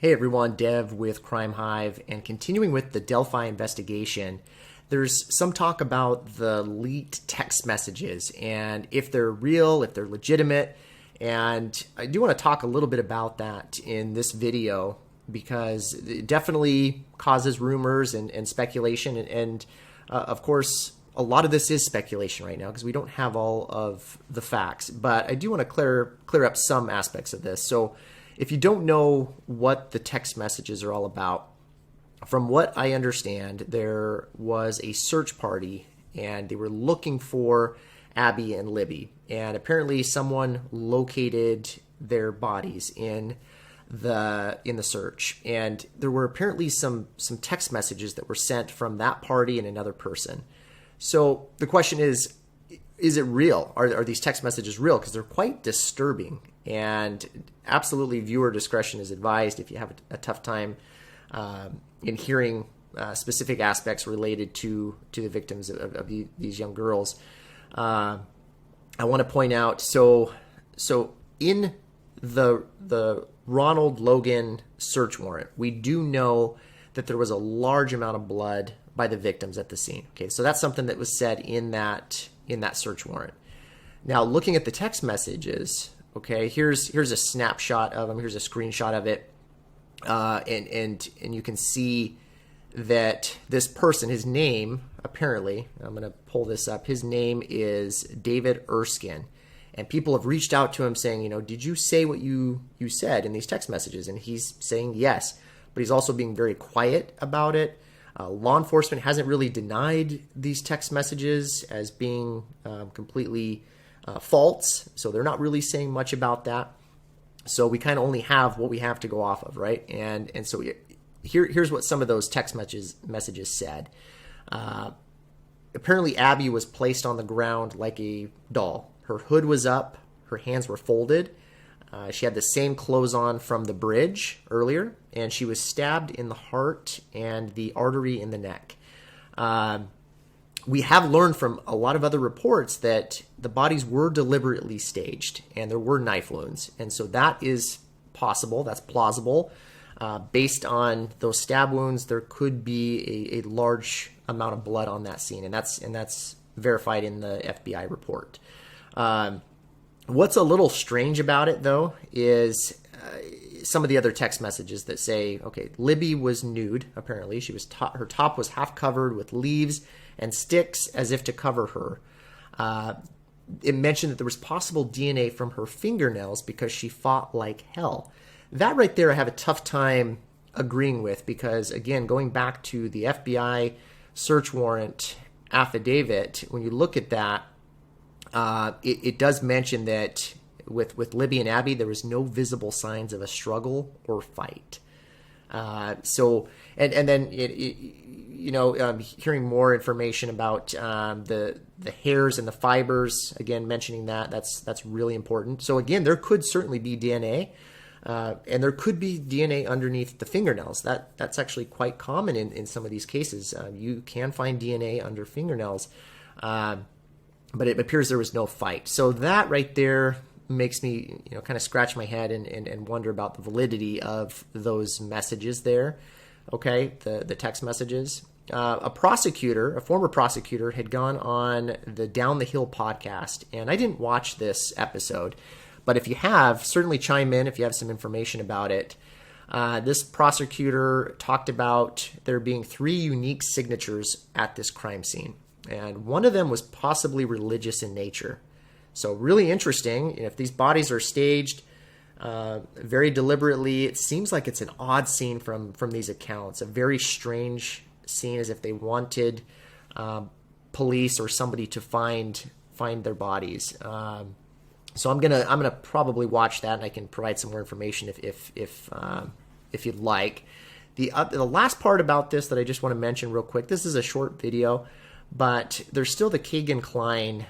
Hey everyone, Dev with Crime Hive, and continuing with the Delphi investigation, there's some talk about the leaked text messages and if they're real, if they're legitimate, and I do want to talk a little bit about that in this video because it definitely causes rumors and speculation, and of course, a lot of this is speculation right now because we don't have all of the facts, but I do want to clear up some aspects of this. So if you don't know what the text messages are all about, from what I understand, there was a search party and they were looking for Abby and Libby. And apparently someone located their bodies in the search. And there were apparently some text messages that were sent from that party and another person. So the question is it real? Are these text messages real? Because they're quite disturbing. And absolutely viewer discretion is advised if you have a tough time in hearing specific aspects related to the victims of these young girls. I want to point out, so in the Ronald Logan search warrant, we do know that there was a large amount of blood by the victims at the scene. Okay, so that's something that was said in that search warrant. Now, looking at the text messages, okay, here's a snapshot of them. Here's a screenshot of it, and you can see that this person, his name, apparently, I'm going to pull this up. His name is David Erskine, and people have reached out to him saying, did you say what you said in these text messages? And he's saying yes, but he's also being very quiet about it. Law enforcement hasn't really denied these text messages as being completely false, so they're not really saying much about that. So we kind of only have what we have to go off of, right? And so here's what some of those text messages said. Apparently, Abby was placed on the ground like a doll. Her hood was up, her hands were folded. She had the same clothes on from the bridge earlier, and she was stabbed in the heart and the artery in the neck. We have learned from a lot of other reports that the bodies were deliberately staged and there were knife wounds. And so that is possible, that's plausible. Based on those stab wounds, there could be a large amount of blood on that scene, and that's verified in the FBI report. What's a little strange about it, though, is some of the other text messages that say, okay, Libby was nude, apparently. Her top was half covered with leaves and sticks as if to cover her. It mentioned that there was possible DNA from her fingernails because she fought like hell. That right there I have a tough time agreeing with because, again, going back to the FBI search warrant affidavit, when you look at that, it does mention that with Libby and Abby, there was no visible signs of a struggle or fight. So then hearing more information about the hairs and the fibers, again mentioning that's really important. So again, there could certainly be DNA, and there could be DNA underneath the fingernails. That's actually quite common in some of these cases. You can find DNA under fingernails. But it appears there was no fight. So that right there makes me, kind of scratch my head and wonder about the validity of those messages there. Okay, the text messages. A former prosecutor, had gone on the Down the Hill podcast, and I didn't watch this episode, but if you have, certainly chime in if you have some information about it. This prosecutor talked about there being 3 unique signatures at this crime scene. And one of them was possibly religious in nature. So really interesting. If these bodies are staged very deliberately, it seems like it's an odd scene from these accounts. A very strange scene, as if they wanted police or somebody to find their bodies. So I'm gonna probably watch that, and I can provide some more information if you'd like. The last part about this that I just want to mention real quick. This is a short video, but there's still the Kagan Klein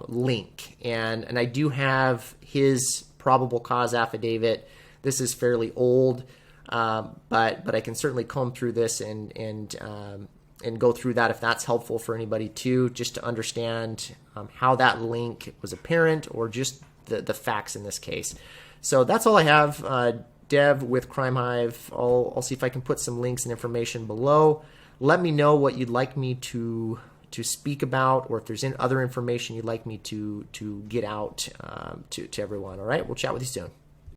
link, and I do have his probable cause affidavit. This is fairly old, but I can certainly comb through this and go through that if that's helpful for anybody too, just to understand how that link was apparent or just the facts in this case. So that's all I have. dev with Crime Hive. I'll see if I can put some links and information below. Let me know what you'd like me to speak about, or if there's other information you'd like me to get out to everyone. All right, we'll chat with you soon.